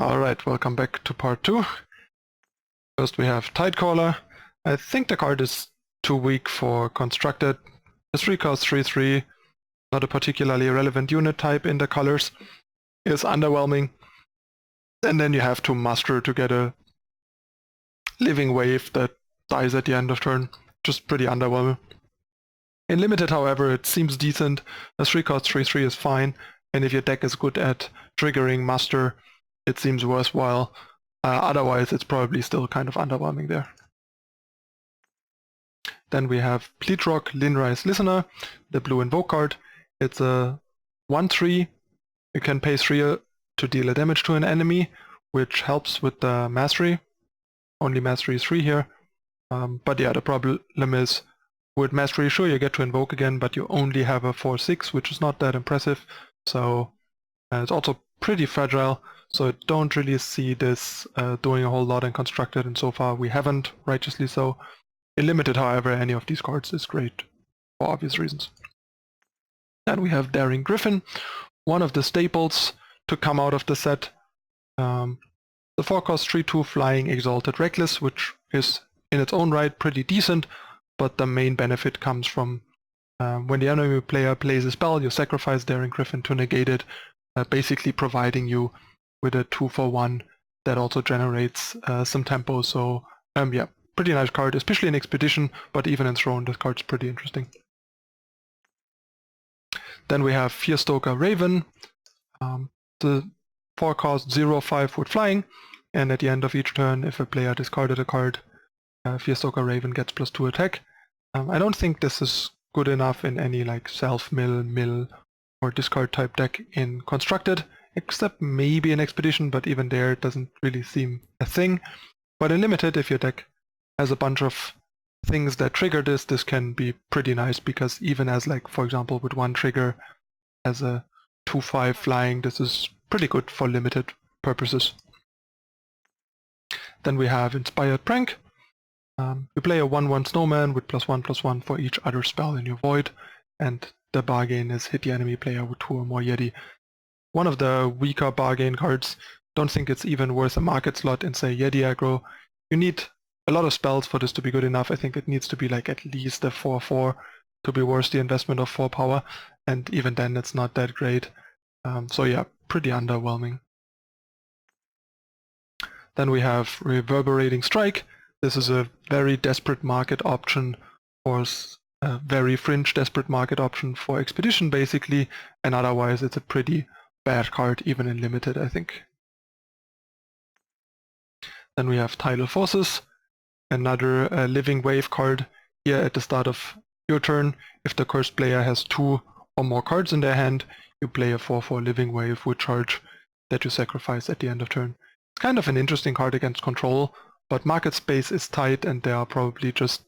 Alright, welcome back to part 2. First we have Tidecaller. I think the card is too weak for constructed. The 3-cost 3/3, not a particularly relevant unit type in the colors, is underwhelming. And then you have to muster to get a living wave that dies at the end of turn. Just pretty underwhelming. In limited, however, it seems decent. A 3-cost 3/3 is fine, and if your deck is good at triggering muster, it seems worthwhile. Otherwise, it's probably still kind of underwhelming there. Then we have Pleated Rock, Linrise Listener, the blue Invoke card. It's a 1/3. You can pay 3 to deal a damage to an enemy, which helps with the mastery. Only mastery is 3 here. But yeah, the problem is with mastery, sure, you get to invoke again, but you only have a 4/6, which is not that impressive. So it's also pretty fragile. So I don't really see this doing a whole lot in constructed, and so far we haven't, righteously so. In limited, however, any of these cards is great for obvious reasons. Then we have Daring Griffin, one of the staples to come out of the set. The 4-cost 3/2 flying Exalted Reckless, which is in its own right pretty decent, but the main benefit comes from when the enemy player plays a spell, you sacrifice Daring Griffin to negate it, basically providing you with a 2-for-1 that also generates some tempo. So yeah, pretty nice card, especially in Expedition, but even in Throne this card's pretty interesting. Then we have Fearstoker Ravin, the 4-cost 0/5 with flying, and at the end of each turn, if a player discarded a card, Fearstoker Ravin gets +2 attack. I don't think this is good enough in any like self-mill, or discard type deck in Constructed, except maybe in Expedition, but even there it doesn't really seem a thing. But in Limited, if your deck has a bunch of things that trigger this can be pretty nice, because even as, like, for example, with 1 trigger as a 2/5 flying, this is pretty good for limited purposes. Then we have Inspired Prank. You play a 1/1 snowman with +1/+1 for each other spell in your void, and the bargain is hit the enemy player with 2 or more Yeti. One of the weaker bargain cards. Don't think it's even worth a market slot in, say, Yeti aggro. You need a lot of spells for this to be good enough. I think it needs to be like at least a 4/4 to be worth the investment of 4 power, and even then it's not that great. So yeah, pretty underwhelming. Then we have Reverberating Strike. This is a very desperate market option, or a very fringe desperate market option for Expedition basically, and otherwise it's a pretty bad card even in limited, I think. Then we have Tidal Forces, another living wave card. Here at the start of your turn, if the cursed player has 2 or more cards in their hand, you play a 4/4 living wave with charge that you sacrifice at the end of turn. It's kind of an interesting card against control, but market space is tight and there are probably just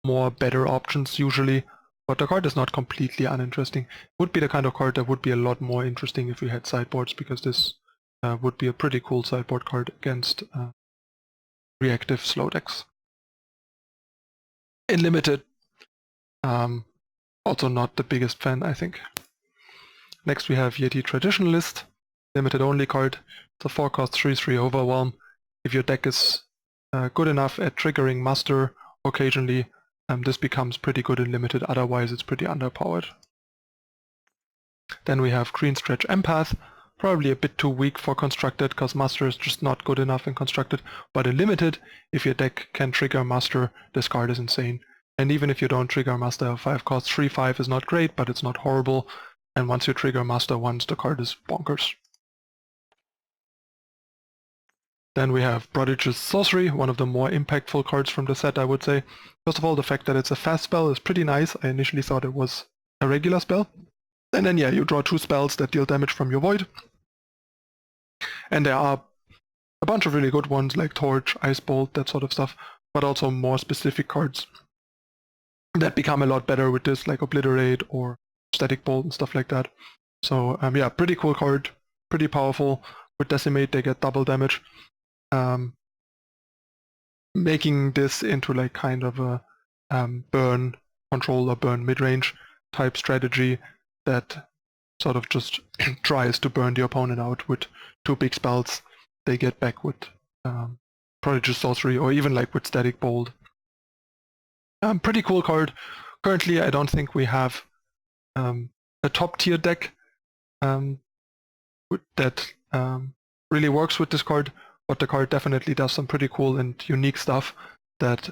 more better options usually. But the card is not completely uninteresting. Would be the kind of card that would be a lot more interesting if we had sideboards, because this would be a pretty cool sideboard card against reactive slow decks. In limited, also not the biggest fan, I think. Next we have Yeti Traditionalist, limited only card. It's a 4-cost 3/3 Overwhelm. If your deck is good enough at triggering muster occasionally, this becomes pretty good in limited, otherwise it's pretty underpowered. Then we have Green Stretch Empath, probably a bit too weak for constructed, because muster is just not good enough in constructed, but in limited, if your deck can trigger muster, this card is insane. And even if you don't trigger muster, a 5-cost 3/5 is not great, but it's not horrible, and once you trigger muster once, the card is bonkers. Then we have Prodigal Sorcery, one of the more impactful cards from the set, I would say. First of all, the fact that it's a fast spell is pretty nice. I initially thought it was a regular spell. And then yeah, you draw 2 spells that deal damage from your void. And there are a bunch of really good ones like Torch, Ice Bolt, that sort of stuff, but also more specific cards that become a lot better with this, like Obliterate or Static Bolt and stuff like that. So yeah, pretty cool card, pretty powerful. With Decimate they get double damage. Making this into like kind of a burn control or burn mid-range type strategy that sort of just tries to burn the opponent out with 2 big spells, they get back with Prodigal Sorcery, or even like with Static Bolt. Pretty cool card. Currently, I don't think we have a top tier deck that really works with this card, but the card definitely does some pretty cool and unique stuff that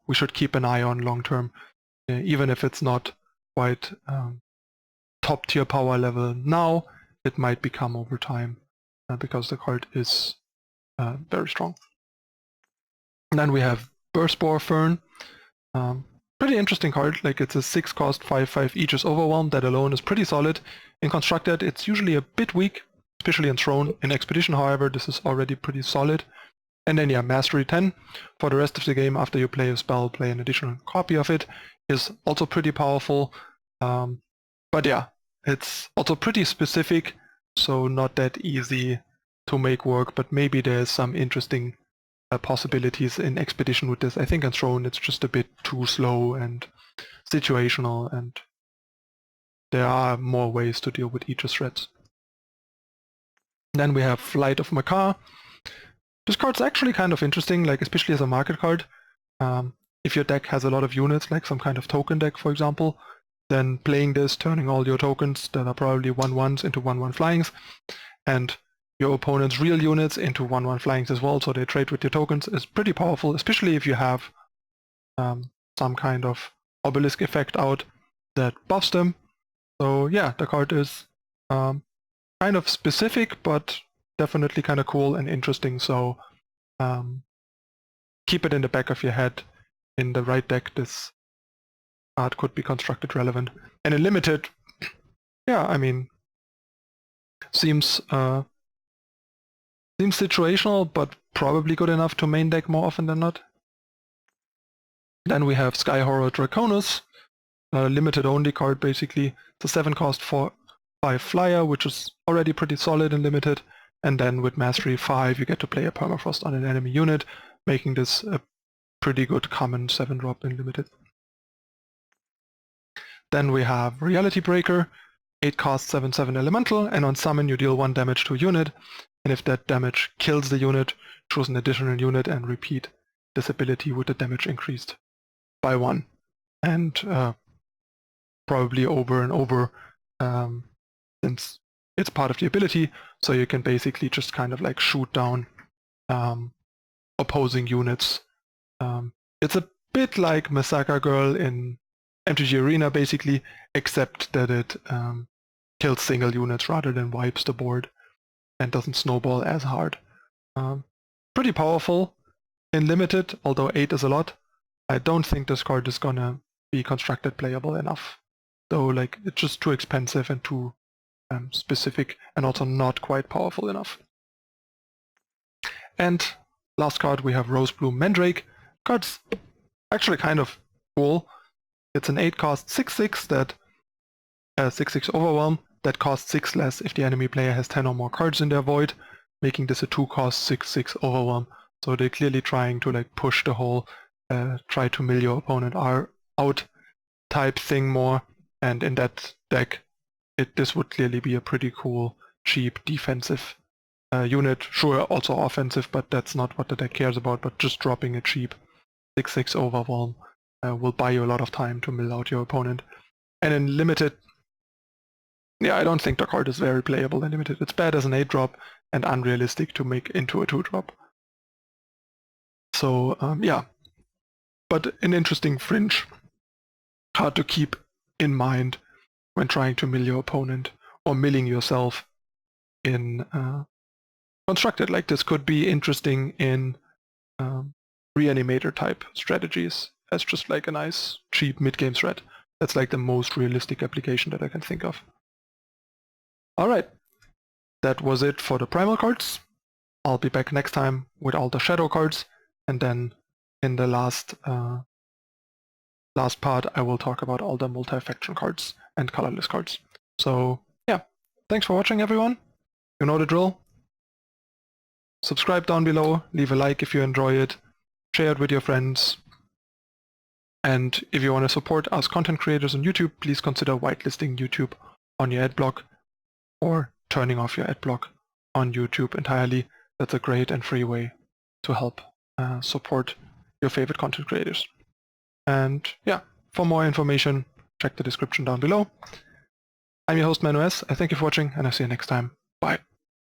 we should keep an eye on long term, even if it's not quite top tier power level now. It might become over time because the card is very strong. And then we have Spore Fern. Pretty interesting card. Like, it's a 6 cost 5/5 Aegis Overwhelm. That alone is pretty solid. In Constructed, it's usually a bit weak, especially in Throne. In Expedition, however, this is already pretty solid. And then, yeah, Mastery 10. For the rest of the game, after you play a spell, play an additional copy of it, is also pretty powerful. But yeah, it's also pretty specific, so not that easy to make work, but maybe there's some interesting possibilities in Expedition with this. I think in Throne it's just a bit too slow and situational, and there are more ways to deal with Aegis threats. Then we have Flight of Makar. This card's actually kind of interesting, like especially as a market card. If your deck has a lot of units, like some kind of token deck, for example, then playing this, turning all your tokens that are probably 1/1s into 1/1 flyings, and your opponent's real units into 1/1 flyings as well, so they trade with your tokens, is pretty powerful, especially if you have some kind of obelisk effect out that buffs them. So yeah, the card is kind of specific, but definitely kind of cool and interesting, so keep it in the back of your head. In the right deck, this card could be constructed relevant. And in Limited, yeah, I mean, seems situational, but probably good enough to main deck more often than not. Then we have Sky Horror Draconis, a limited only card basically. It's a 7 cost 4/5 flyer, which is already pretty solid and limited. And then with Mastery 5, you get to play a Permafrost on an enemy unit, making this a pretty good common 7-drop in limited. Then we have Reality Breaker, 8 cost 7/7 elemental, and on summon you deal 1 damage to a unit, and if that damage kills the unit, choose an additional unit and repeat this ability with the damage increased by 1. And probably over and over, since it's part of the ability, so you can basically just kind of like shoot down opposing units. It's a bit like Massacre Girl in MTG Arena basically, except that it kills single units rather than wipes the board and doesn't snowball as hard. Pretty powerful in limited, although 8 is a lot. I don't think this card is gonna be constructed playable enough, though. Like, it's just too expensive and too specific, and also not quite powerful enough. And last card we have Rosebloom Mandrake. Card's actually kind of cool. It's an 8 cost 6/6 that 6/6 Overwhelm that costs 6 less if the enemy player has 10 or more cards in their void, making this a 2 cost 6/6 Overwhelm. So they're clearly trying to like push the whole try to mill your opponent out type thing more, and in that deck this would clearly be a pretty cool cheap defensive unit. Sure, also offensive, but that's not what the deck cares about, but just dropping a cheap 6/6 Overwhelm will buy you a lot of time to mill out your opponent. And in limited, yeah, I don't think the card is very playable in limited. It's bad as an 8-drop and unrealistic to make into a 2-drop. So yeah, but an interesting fringe. Hard to keep in mind when trying to mill your opponent or milling yourself in constructed. Like, this could be interesting in reanimator type strategies as just like a nice cheap mid-game threat. That's like the most realistic application that I can think of. Alright, that was it for the Primal cards. I'll be back next time with all the Shadow cards, and then in the last part I will talk about all the multi-faction cards and colorless cards. So yeah, thanks for watching everyone. You know the drill. Subscribe down below, leave a like if you enjoy it, share it with your friends, and if you want to support us content creators on YouTube, please consider whitelisting YouTube on your adblock or turning off your adblock on YouTube entirely. That's a great and free way to help support your favorite content creators. And yeah, for more information, check the description down below. I'm your host ManuS. I thank you for watching, and I'll see you next time. Bye.